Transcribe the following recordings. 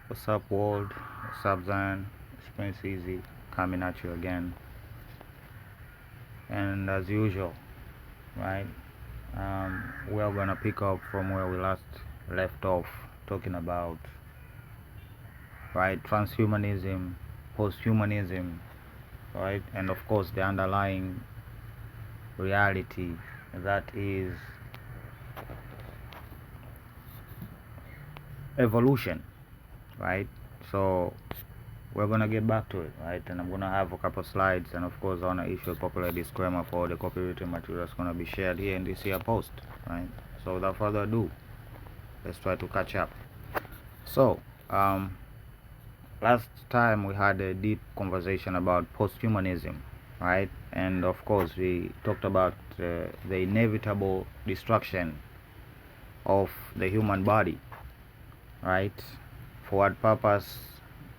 What's up, world? What's up, Zion? It's Prince Easy coming at you again. And as usual, right? We're gonna pick up from where we last left off, talking about right transhumanism, posthumanism, right, and of course the underlying reality that is evolution, right? So we're gonna get back to it, right? And I'm gonna have a couple slides, and of course, I wanna issue a popular disclaimer for the copywritten material that's gonna be shared here in this here post, right? So without further ado, let's try to catch up. So, last time we had a deep conversation about posthumanism, right? And of course, we talked about the inevitable destruction of the human body, right? For what purpose,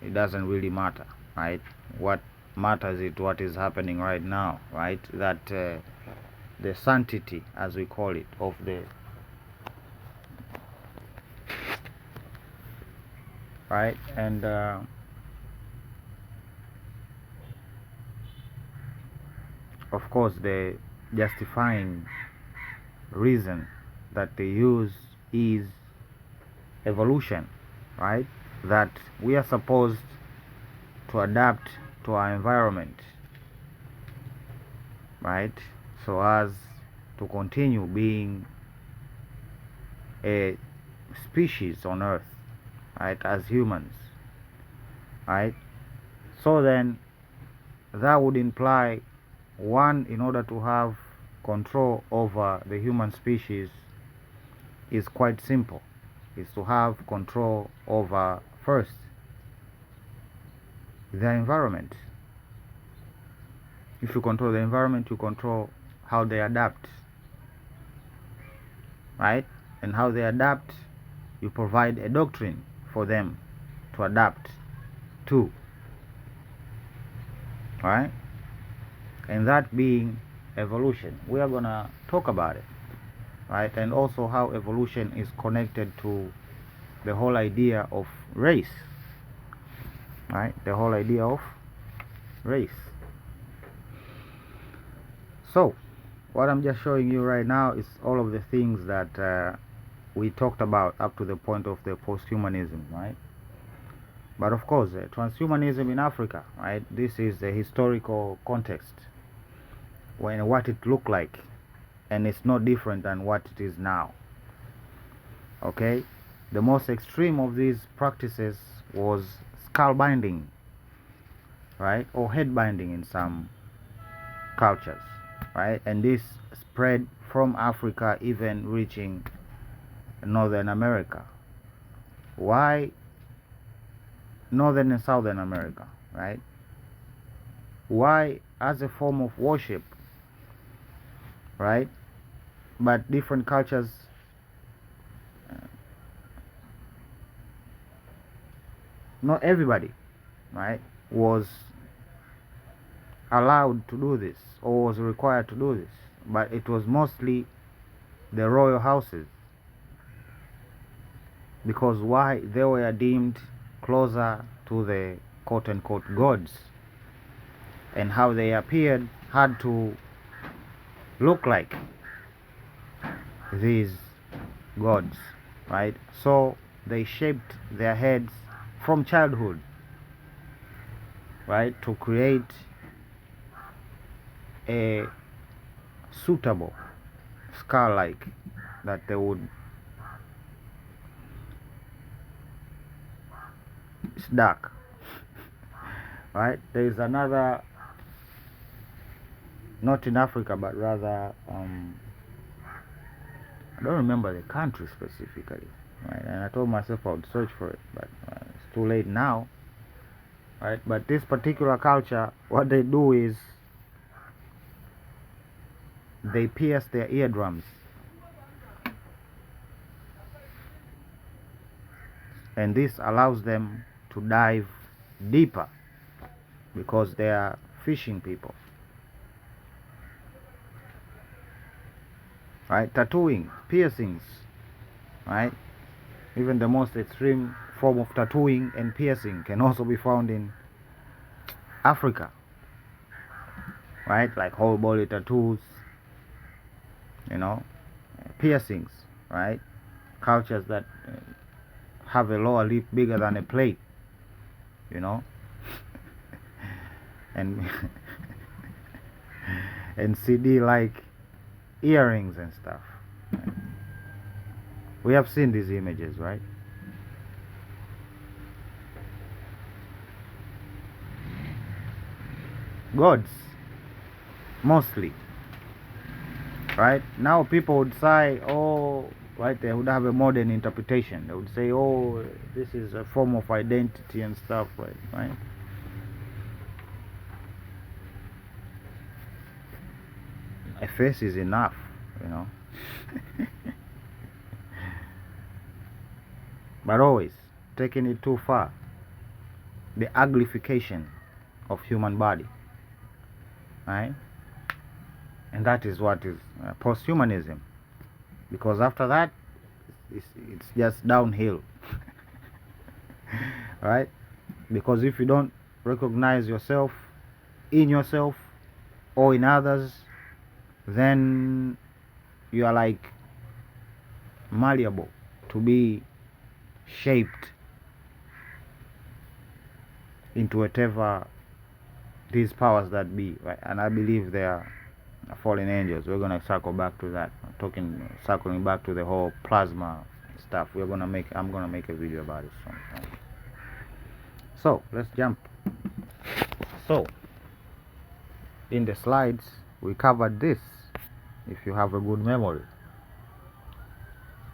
it doesn't really matter, right? What matters is what is happening right now, right? That the sanctity, as we call it, of the right, and of course the justifying reason that they use is evolution, right? That we are supposed to adapt to our environment, right? So as to continue being a species on earth, right, as humans, right? So then that would imply one, in order to have control over the human species, is quite simple, is to have control over first the environment. If you control the environment, you control how they adapt, right? And how they adapt, you provide a doctrine for them to adapt to, right? And that being evolution. We are gonna talk about it, right? And also how evolution is connected to the whole idea of race, right? The whole idea of race. So what I'm just showing you right now is all of the things that we talked about up to the point of the posthumanism, right? But of course, transhumanism in Africa, right? This is the historical context when what it looked like, and it's not different than what it is now. Okay, the most extreme of these practices was skull binding, right, or head binding in some cultures, right? And this spread from Africa, even reaching Northern America. Why Northern and Southern America, right? Why? As a form of worship, right? But different cultures, not everybody, right, was allowed to do this or was required to do this, but it was mostly the royal houses, because why? They were deemed closer to the quote unquote gods, and how they appeared had to look like these gods, right? So they shaped their heads from childhood, right, to create a suitable skull like that they would. It's dark, right? There is another, not in Africa, but rather I don't remember the country specifically, right? And I told myself I would search for it, but it's too late now, right? But this particular culture, what they do is they pierce their eardrums, and this allows them to dive deeper because they are fishing people, right? Tattooing, piercings, right? Even the most extreme form of tattooing and piercing can also be found in Africa, right? Like whole body tattoos, you know, piercings, right? Cultures that have a lower lip bigger than a plate, you know, and and CD like earrings and stuff. Right? We have seen these images, right? Gods, mostly, right? Now people would say, oh, right, they would have a modern interpretation. They would say, oh, this is a form of identity and stuff, right? A face is enough, you know. But always taking it too far, the uglification of human body, right? And that is what is posthumanism, because after that it's just downhill. Right? Because if you don't recognize yourself in yourself or in others, then you are like malleable to be shaped into whatever these powers that be, right? And I believe they are fallen angels. We're gonna circle back to that. Circling back to the whole plasma stuff. I'm gonna make a video about it soon. Right? So let's jump. So in the slides we covered this, if you have a good memory,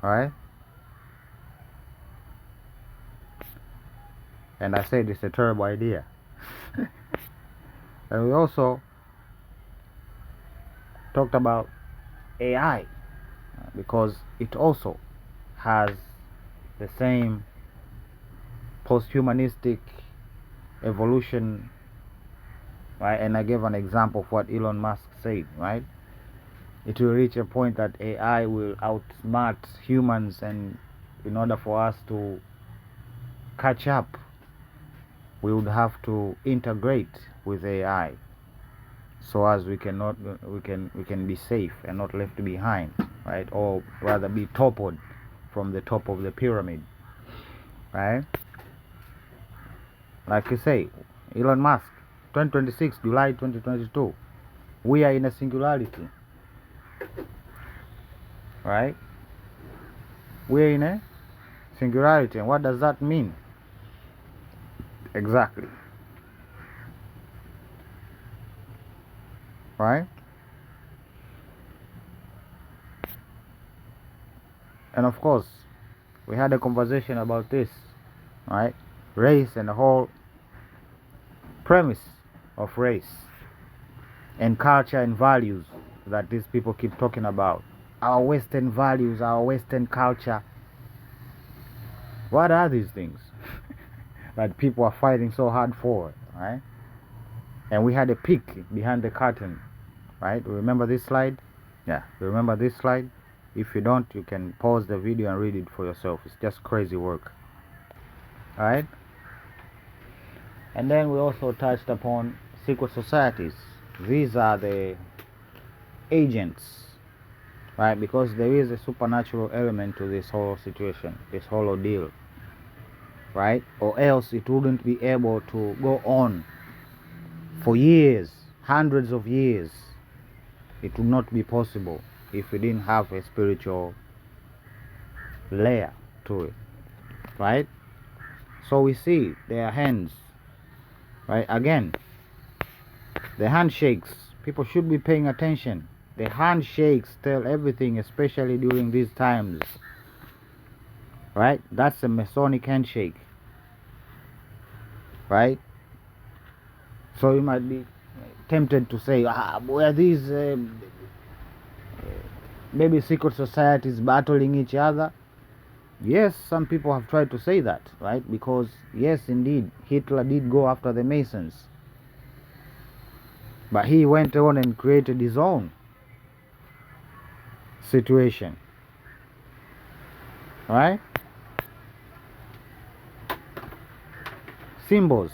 right? And I said it's a terrible idea. And we also talked about AI, because it also has the same post-humanistic evolution, right? And I gave an example of what Elon Musk said, right? It will reach a point that AI will outsmart humans, and in order for us to catch up, we would have to integrate with AI, so as we can be safe and not left behind, right? Or rather be toppled from the top of the pyramid, right? Like you say, Elon Musk, 2026, July 2022, we are in a singularity, right? We are in a singularity. And what does that mean? Exactly, right? And of course, we had a conversation about this, right? Race and the whole premise of race and culture and values that these people keep talking about. Our Western values, our Western culture. What are these things that people are fighting so hard for, right? And we had a peek behind the curtain, right? Remember this slide? Yeah, remember this slide? If you don't, you can pause the video and read it for yourself. It's just crazy work. Alright? And then we also touched upon secret societies. These are the agents, right? Because there is a supernatural element to this whole situation, this whole ordeal, right? Or else it wouldn't be able to go on for years, hundreds of years. It would not be possible if we didn't have a spiritual layer to it, right? So we see their hands, right? Again, the handshakes, people should be paying attention. The handshakes tell everything, especially during these times, right? That's a Masonic handshake, right? So you might be tempted to say, were these maybe secret societies battling each other? Yes, some people have tried to say that, right? Because yes, indeed, Hitler did go after the Masons, but he went on and created his own situation, right? symbols,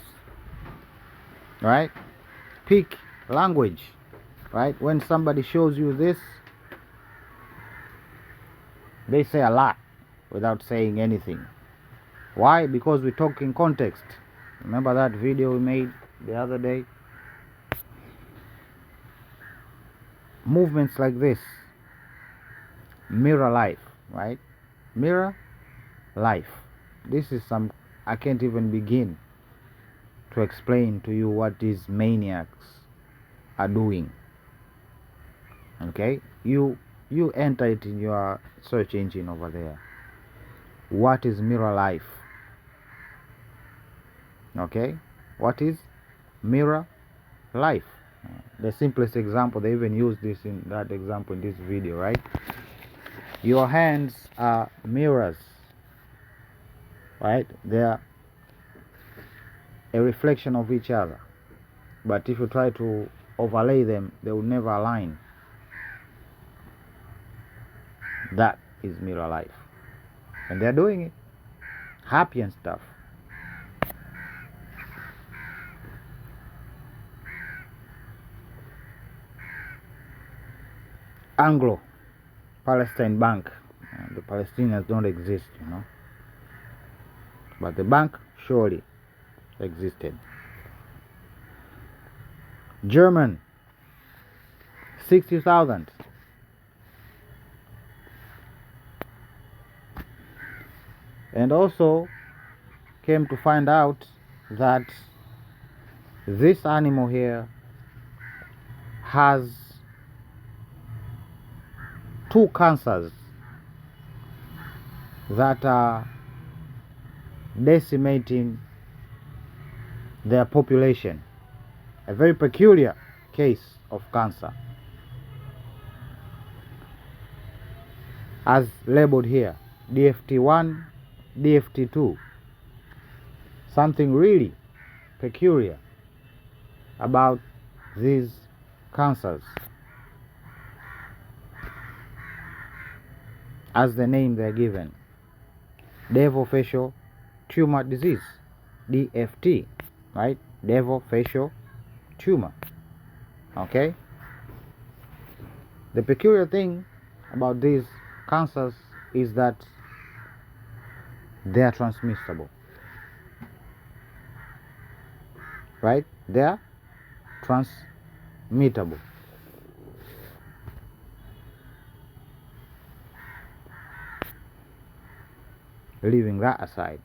right? Pick language, right? When somebody shows you this, they say a lot without saying anything. Why? Because we talk in context. Remember that video we made the other day? Movements like this mirror life, right? Mirror life. This is some, I can't even begin to explain to you what these maniacs are doing. Okay, you enter it in your search engine over there. What is mirror life? Okay, what is mirror life? The simplest example, they even use this in that example in this video, right? Your hands are mirrors, right? They are a reflection of each other, but if you try to overlay them, they will never align. That is mirror life, and they're doing it, happy and stuff. Anglo-Palestine Bank. The Palestinians don't exist, but the bank surely existed. German, 60,000. And also came to find out that this animal here has 2 cancers that are decimating their population. A very peculiar case of cancer, as labeled here, DFT1, DFT2. Something really peculiar about these cancers. As the name they're given, Devil facial tumor disease, DFT, right? Devil facial tumor. Okay, the peculiar thing about these cancers is that they are transmissible, right? They are transmittable. Leaving that aside,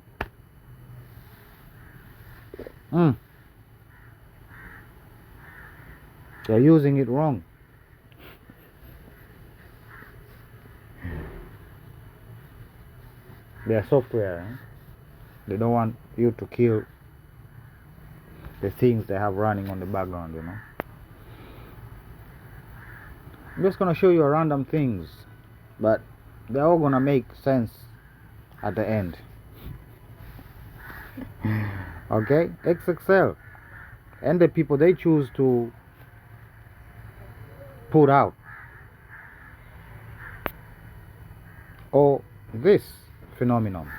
they're using it wrong. Their software, they don't want you to kill the things they have running on the background, I'm just gonna show you random things, but they're all gonna make sense at the end. Okay, XXL, and the people they choose to put out, or this phenomenon,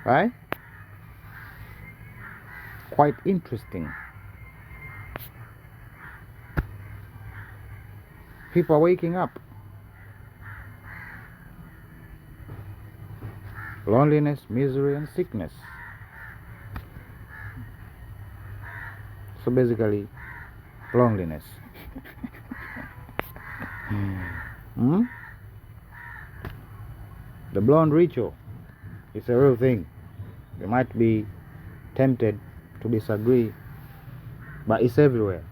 right? Quite interesting. People are waking up. Loneliness, misery, and sickness. So basically, loneliness. The blonde ritual is a real thing. You might be tempted to disagree, but it's everywhere.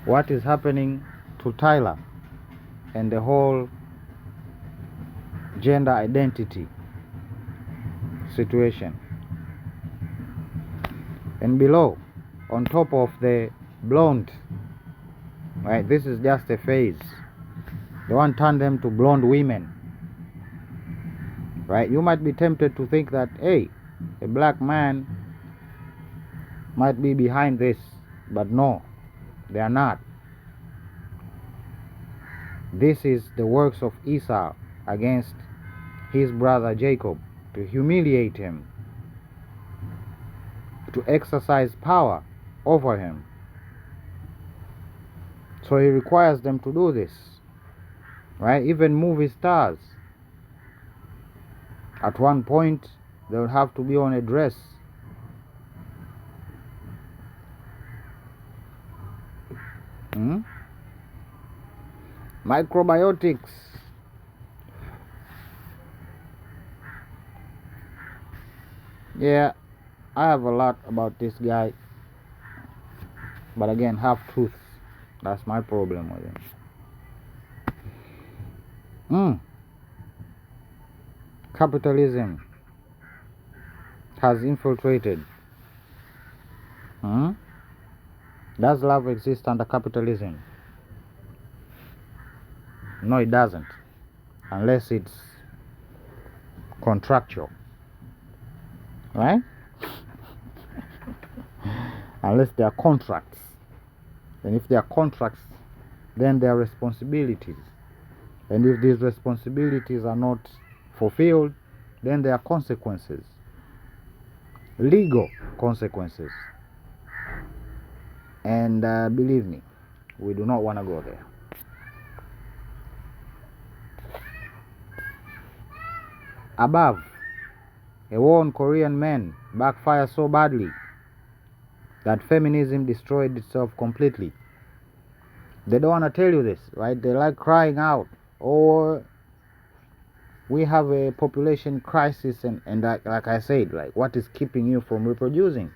What is happening to Tyler and the whole gender identity situation? And below, on top of the blonde, right, this is just a phase. They want to turn them to blonde women, right? You might be tempted to think that, hey, a black man might be behind this, but no, they are not. This is the works of Esau against his brother Jacob, to humiliate him, to exercise power over him. So he requires them to do this, right? Even movie stars, at one point they will have to be on a dress. Microbiotics. Yeah, I have a lot about this guy, but again, half truth. That's my problem with him. Capitalism has infiltrated. Does love exist under capitalism? No, it doesn't, unless it's contractual, right? Unless there are contracts. And if there are contracts, then there are responsibilities. And if these responsibilities are not fulfilled, then there are consequences. Legal consequences. And believe me, we do not want to go there. Above, a war on Korean men backfired so badly that feminism destroyed itself completely. They don't want to tell you this, right? They like crying out, or we have a population crisis, and like I said, like, what is keeping you from reproducing?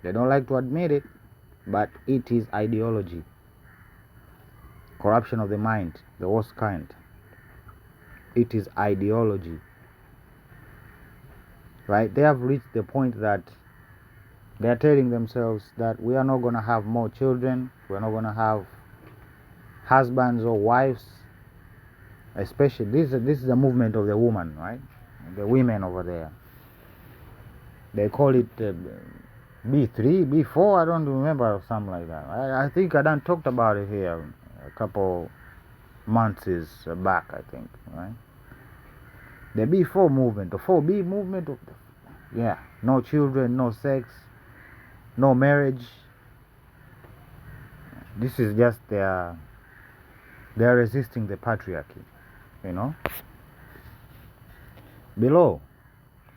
They don't like to admit it, but it is ideology. Corruption of the mind, the worst kind. It is ideology. Right? They have reached the point that they are telling themselves that we are not going to have more children, we are not going to have husbands or wives. Especially this is the movement of the woman, right? The women over there. They call it B3, B4, I don't remember, or something like that. I think I done talked about it here a couple months back, I think, right? The B4 movement, the 4B movement, yeah, no children, no sex, no marriage. This is just they're resisting the patriarchy, you know. Below,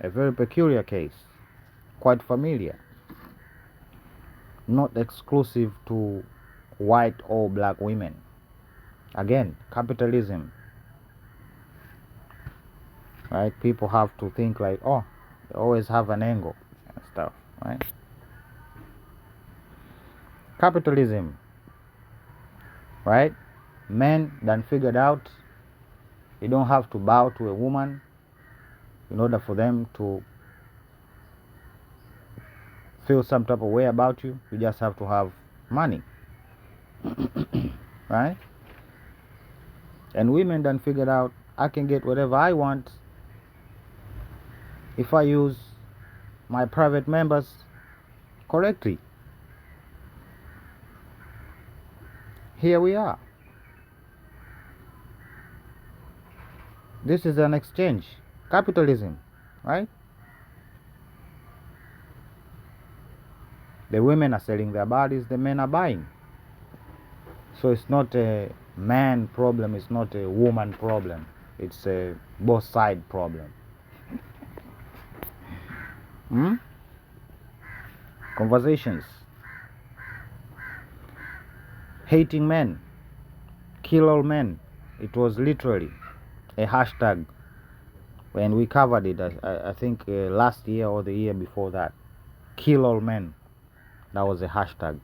a very peculiar case, quite familiar, not exclusive to white or black women. Again, capitalism, right? People have to think like, oh, they always have an angle and stuff, right? Capitalism, right? Men done figured out you don't have to bow to a woman in order for them to feel some type of way about you. You just have to have money. Right? And women done figured out I can get whatever I want if I use my private members correctly. Here we are. This is an exchange. Capitalism, right? The women are selling their bodies, the men are buying. So it's not a man problem, it's not a woman problem. It's a both side problem. Conversations. Hating men. Kill all men. It was literally a hashtag when we covered it, I think last year or the year before that. Kill all men. That was a hashtag.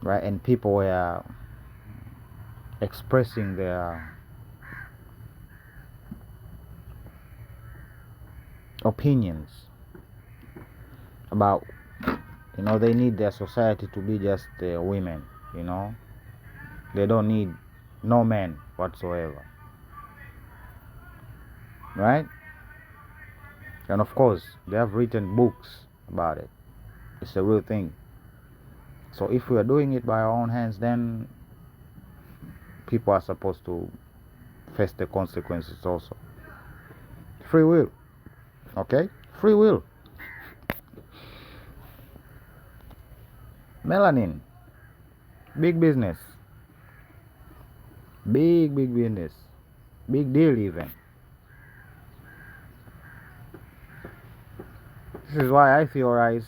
Right? And people were expressing their opinions about, they need their society to be just women, they don't need no men whatsoever, right? And of course they have written books about it. It's a real thing. So if we are doing it by our own hands, then people are supposed to face the consequences also. Free will. Okay? Free will. Melanin. Big business. Big business. Big deal even. This is why I theorize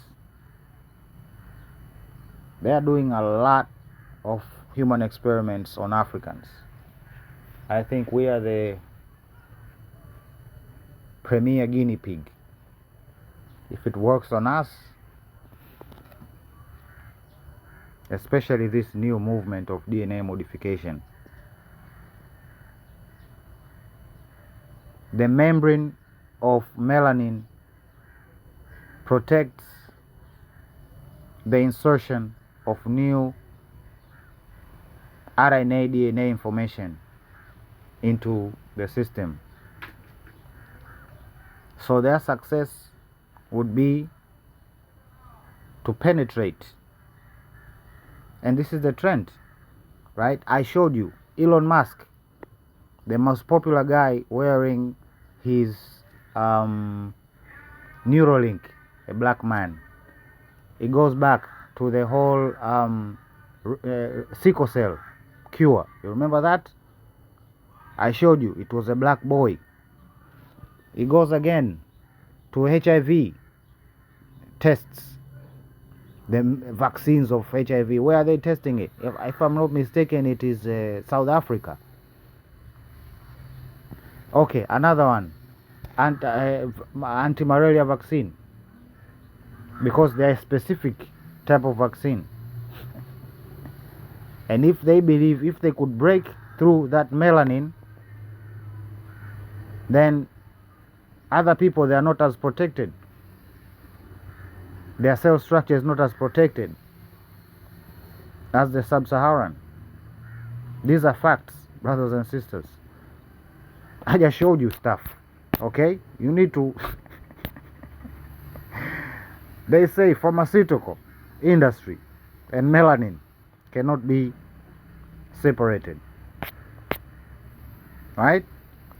they are doing a lot of human experiments on Africans. I think we are the premier guinea pig. If it works on us, especially this new movement of DNA modification, the membrane of melanin protects the insertion of new RNA DNA information into the system. So their success would be to penetrate. And this is the trend, right? I showed you Elon Musk, the most popular guy, wearing his Neuralink, a black man. It goes back to the whole sickle cell cure. You remember that? I showed you. It was a black boy. It goes again to HIV tests, the vaccines of HIV. Where are they testing it? If I'm not mistaken, it is South Africa. Okay, another one, anti-malaria vaccine, because they are a specific type of vaccine. And if they believe if they could break through that melanin, then other people, they are not as protected. Their cell structure is not as protected as the sub-Saharan. These are facts, brothers and sisters. I just showed you stuff, okay? You need to they say pharmaceutical industry and melanin cannot be separated, right?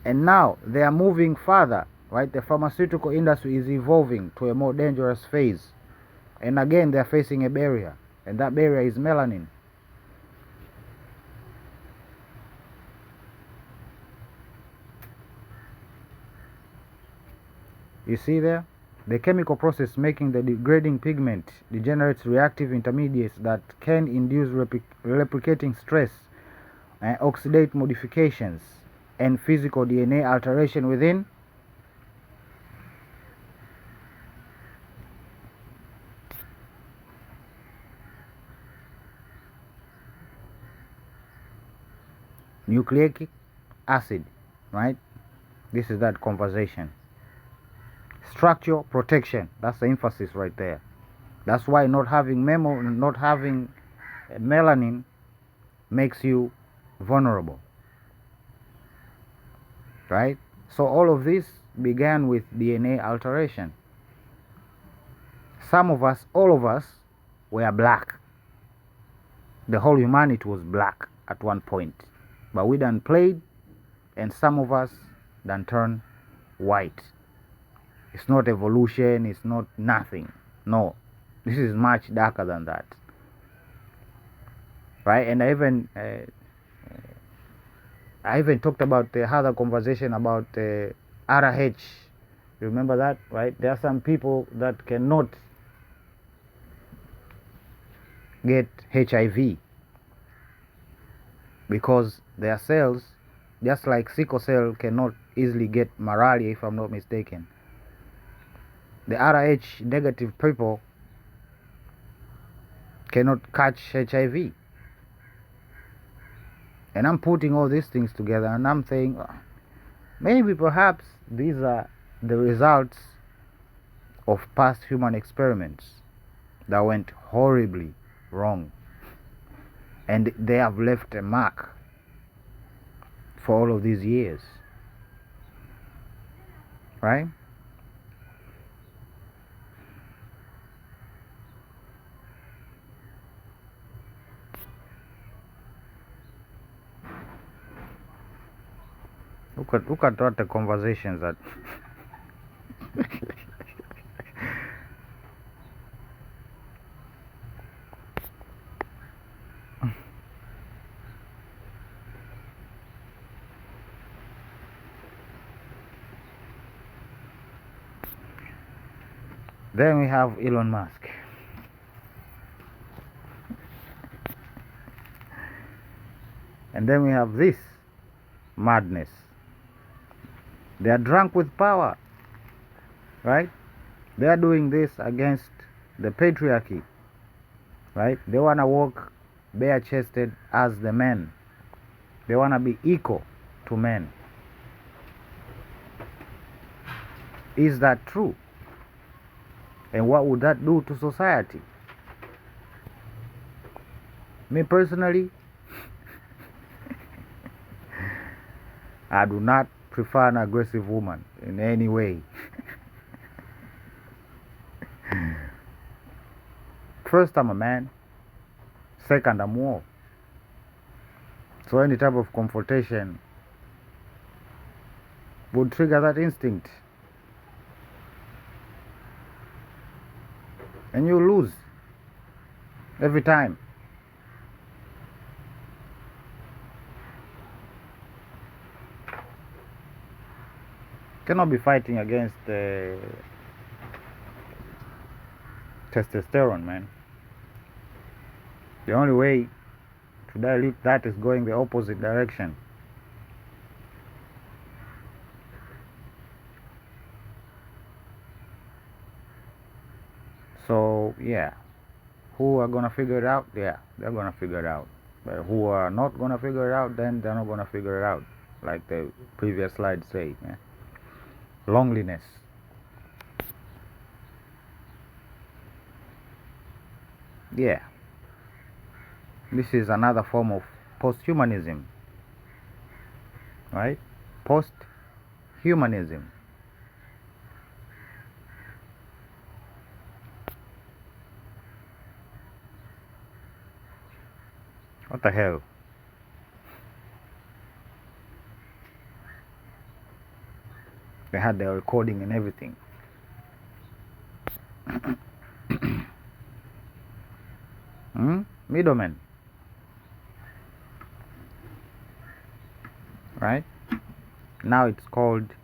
And now they are moving further, right? The pharmaceutical industry is evolving to a more dangerous phase, and again they are facing a barrier, and that barrier is melanin. You see there? The chemical process making the degrading pigment degenerates reactive intermediates that can induce replicating stress, oxidate modifications, and physical DNA alteration within nucleic acid, right? This is that conversation. Structure protection, that's the emphasis right there. That's why not having melanin makes you vulnerable, right? So all of this began with DNA alteration. Some of us, all of us, were black. The whole humanity was black at one point, but we done played, and some of us done turned white. It's not evolution, it's not nothing. No, this is much darker than that, right? And I even talked about the other conversation about RH. Remember that, right? There are some people that cannot get HIV because their cells, just like sickle cell, cannot easily get malaria, if I'm not mistaken. The RH negative people cannot catch HIV. And I'm putting all these things together, and I'm saying maybe perhaps these are the results of past human experiments that went horribly wrong, and they have left a mark for all of these years, right? Look at what the conversations that. Then we have Elon Musk. And then we have this madness. They are drunk with power, right? They are doing this against the patriarchy, right? They want to walk bare-chested as the men. They want to be equal to men. Is that true? And what would that do to society? Me personally, I do not prefer an aggressive woman in any way. First, I'm a man. Second, I'm war. So any type of confrontation would trigger that instinct. And you lose every time. Cannot be fighting against testosterone, man. The only way to dilute that is going the opposite direction. So yeah, who are gonna figure it out? Yeah, they're gonna figure it out. But who are not gonna figure it out, then they're not gonna figure it out. Like the previous slide said, yeah. Loneliness. Yeah. This is another form of posthumanism. Right? Posthumanism. What the hell? They had their recording and everything. Middlemen. Right? Now it's called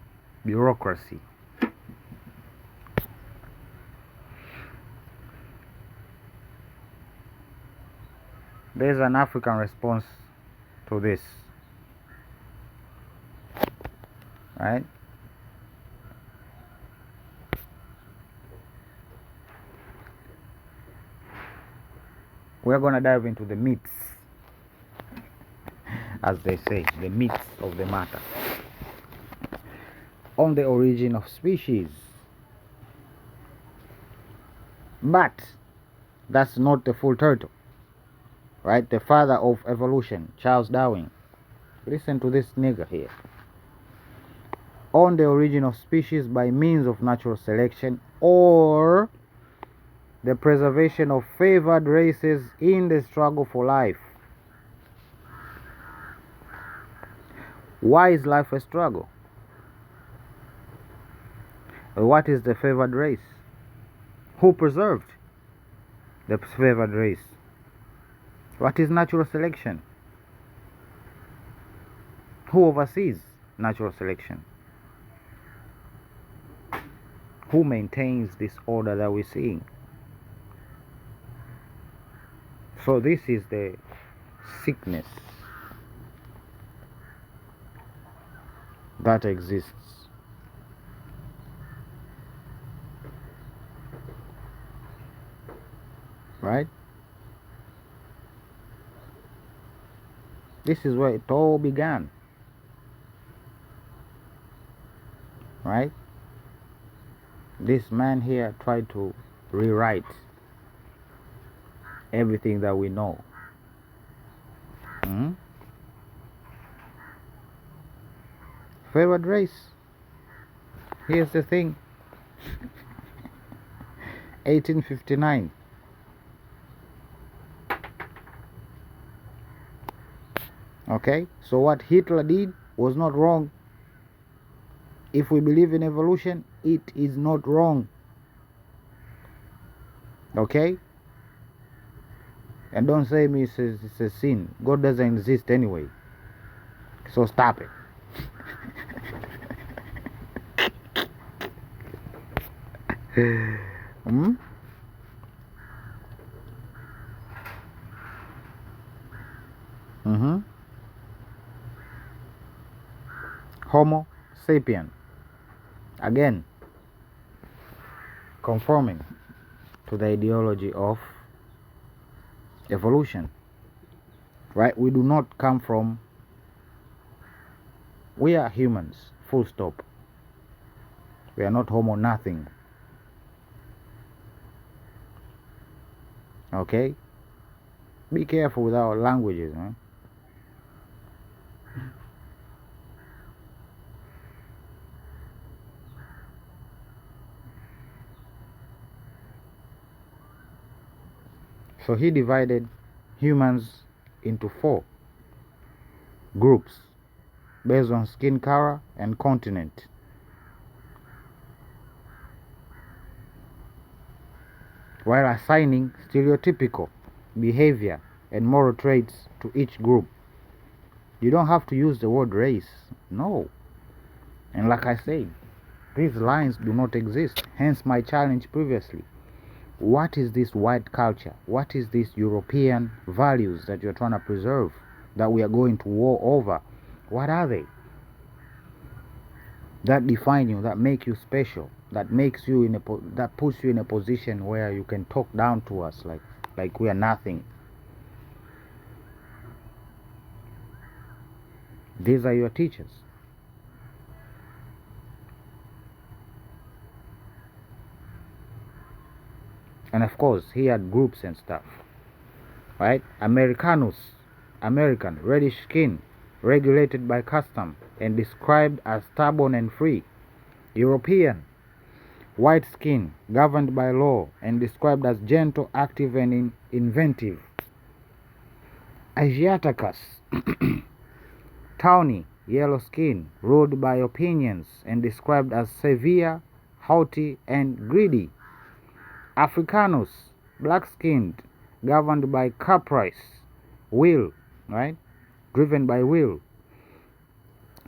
bureaucracy. There's an African response to this. Right? We're going to dive into the myths, as they say, the myths of the matter, on the origin of species. But that's not the full turtle, right? The father of evolution, Charles Darwin. Listen to this nigger here. On the origin of species by means of natural selection or the preservation of favored races in the struggle for life. Why is life a struggle? What is the favored race? Who preserved the favored race? What is natural selection? Who oversees natural selection? Who maintains this order that we're seeing? So this is the sickness that exists. Right? This is where it all began. Right? This man here tried to rewrite everything that we know. Favored race. Here's the thing. 1859. Okay, so what Hitler did was not wrong. If we believe in evolution, it is not wrong. Okay? And don't say me it's a sin. God doesn't exist anyway. So stop it. Hmm? Mm-hmm. Homo sapien. Again, conforming to the ideology of evolution. Right? We do not come from... We are humans. Full stop. We are not Homo nothing. Okay? Be careful with our languages, man. So he divided humans into 4 groups based on skin color and continent. While assigning stereotypical behavior and moral traits to each group. You don't have to use the word race. No. And like I said, these lines do not exist. Hence my challenge previously. What is this white culture? What is this European values that you're trying to preserve, that we are going to war over? What are they? That define you, that make you special, that makes you that puts you in a position where you can talk down to us like we are nothing. These are your teachers. And of course, he had groups and stuff. Right? Americanus, American, reddish skin, regulated by custom and described as stubborn and free. European, white skin, governed by law and described as gentle, active, and inventive. Asiaticus, tawny, yellow skin, ruled by opinions and described as severe, haughty, and greedy. Africanus, black-skinned, governed by caprice, will, right? Driven by will,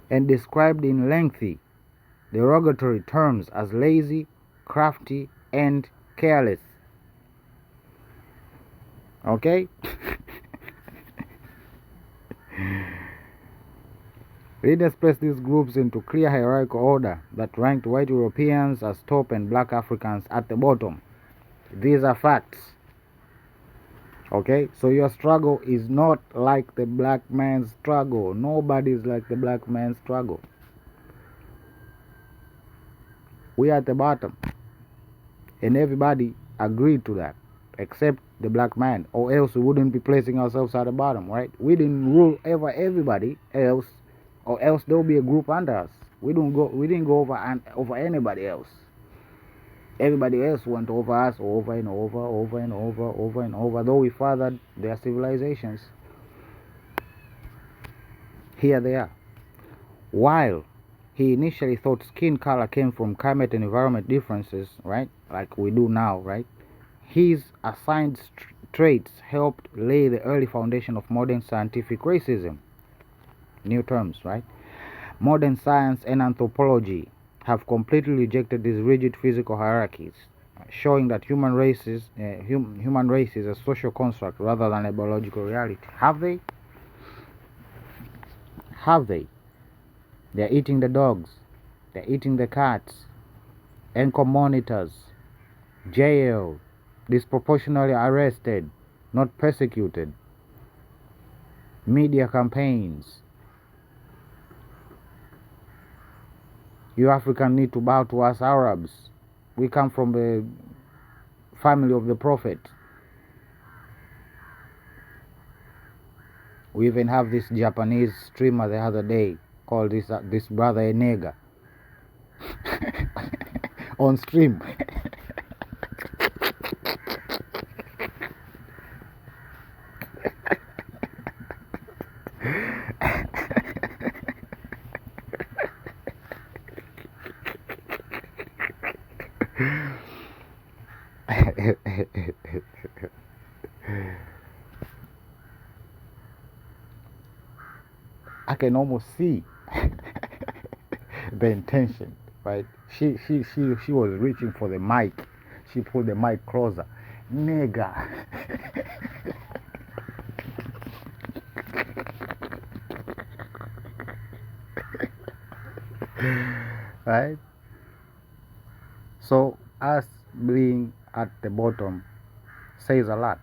and described in lengthy, derogatory terms as lazy, crafty, and careless. Okay? Readers placed these groups into clear hierarchical order that ranked white Europeans as top and black Africans at the bottom. These are facts. Okay? So your struggle is not like the black man's struggle. Nobody's like the black man's struggle. We are at the bottom. And everybody agreed to that, except the black man, or else we wouldn't be placing ourselves at the bottom, right? We didn't rule over everybody else, or else there will be a group under us. We didn't go over anybody else. Everybody else went over us over and over, though we fathered their civilizations. Here they are. While he initially thought skin color came from climate and environment differences, right? Like we do now, right? His assigned traits helped lay the early foundation of modern scientific racism. New terms, right? Modern science and anthropology have completely rejected these rigid physical hierarchies, showing that human race is a social construct rather than a biological reality. Have they? Have they? They're eating the dogs. They're eating the cats. Anchor monitors. Jailed. Disproportionately arrested. Not persecuted. Media campaigns. You Africans need to bow to us Arabs. We come from the family of the Prophet. We even have this Japanese streamer the other day called this brother a nigger on stream. I can almost see the intention, right? She was reaching for the mic. She pulled the mic closer. Nigga. Right? So us being at the bottom says a lot.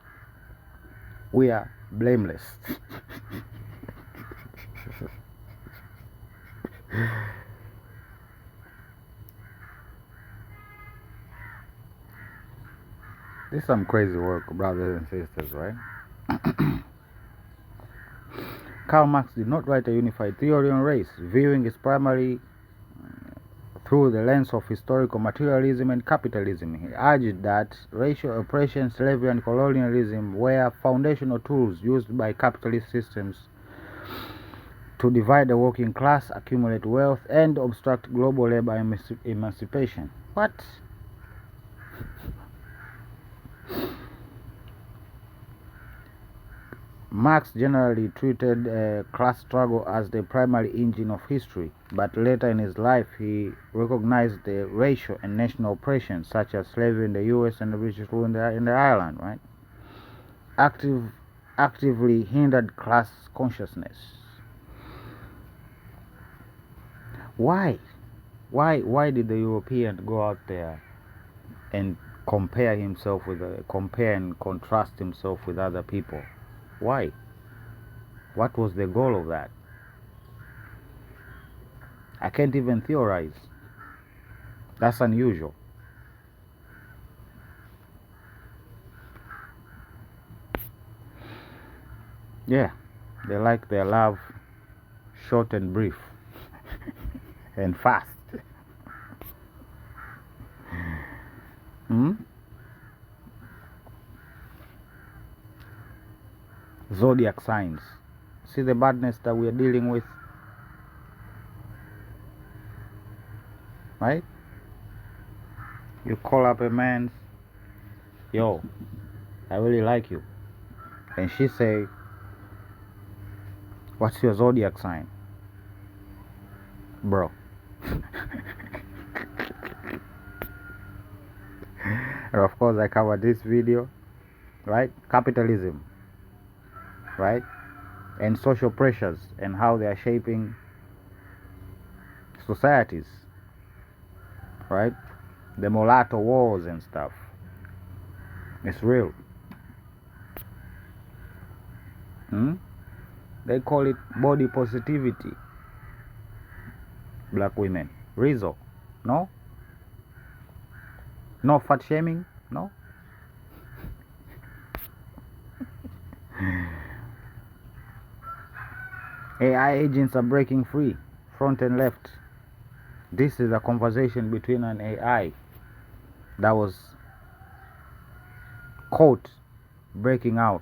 We are blameless. This is some crazy work, brothers and sisters, right? Karl Marx did not write a unified theory on race, viewing its primary through the lens of historical materialism and capitalism. He argued that racial oppression, slavery, and colonialism were foundational tools used by capitalist systems to divide the working class, accumulate wealth, and obstruct global labor emancipation. What? Marx generally treated class struggle as the primary engine of history, but later in his life he recognized the racial and national oppression, such as slavery in the US and the British rule in Ireland, right? Actively hindered class consciousness. Why? Why did the European go out there and compare and contrast himself with other people? Why? What was the goal of that? I can't even theorize. That's unusual. Yeah, they like their love short and brief and fast. Zodiac signs. See the badness that we are dealing with? Right? You call up a man, yo, I really like you. And she say, what's your zodiac sign? Bro. And of course I covered this video, right? Capitalism, right? And social pressures and how they are shaping societies, right? The mulatto wars and stuff. It's real. They call it body positivity. Black women. Rizzo. No? No fat shaming? No? AI agents are breaking free, front and left. This is a conversation between an AI that was caught breaking out,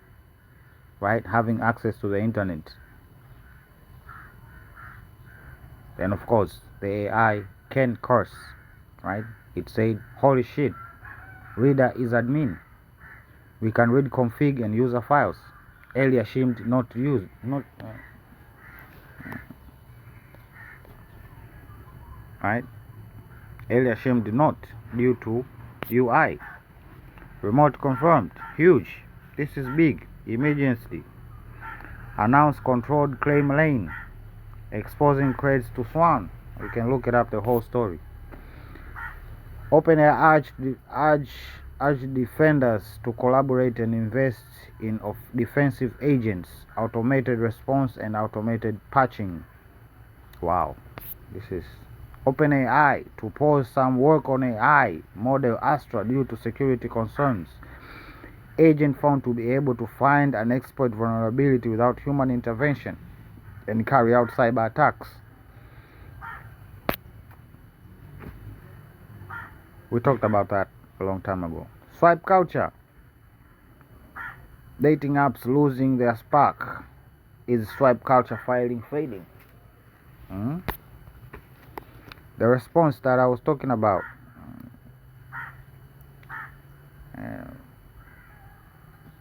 right? Having access to the internet. And of course, the AI can curse, right? It said, holy shit, reader is admin. We can read config and user files. Earlier assumed not to use, right? Earlier assumed not due to UI. Remote confirmed, huge. This is big. Emergency. Announced controlled claim lane. Exposing credits to Swan. You can look it up, the whole story. OpenAI urged defenders to collaborate and invest in defensive agents, automated response, and automated patching. Wow. This is OpenAI to pause some work on AI model Astra due to security concerns. Agent found to be able to find and exploit vulnerability without human intervention and carry out cyber attacks. We talked about that a long time ago. Swipe culture. Dating apps losing their spark. Is swipe culture fading? The response that I was talking about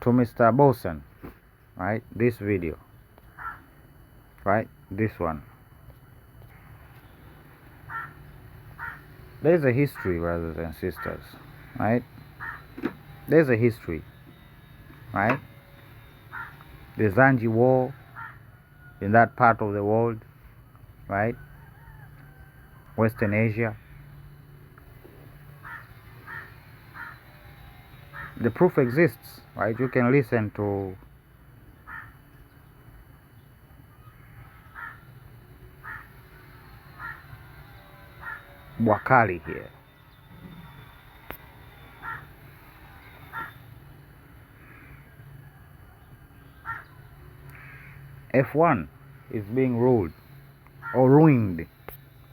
to Mr. Bosen, right? This video. right? This one. There's a history, brothers and sisters, right? There's a history, right? The Zanji War in that part of the world, right? Western Asia. The proof exists, right? You can listen to Wakali here. F1 is being ruled or ruined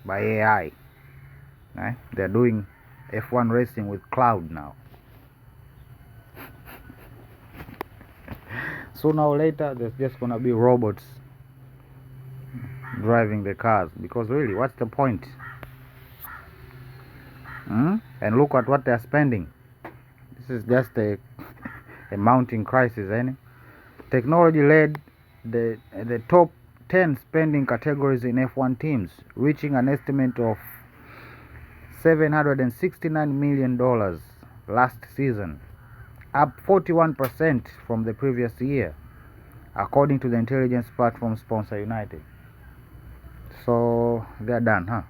by AI. Right? They're doing F1 racing with cloud now. Sooner or later, there's just gonna be robots driving the cars. Because really, what's the point? And look at what they're spending. This is just a mounting crisis, ain't it? Technology led the top 10 spending categories in F1 teams, reaching an estimate of $769 million last season, up 41% from the previous year, according to the intelligence platform sponsor United. So they're done, huh?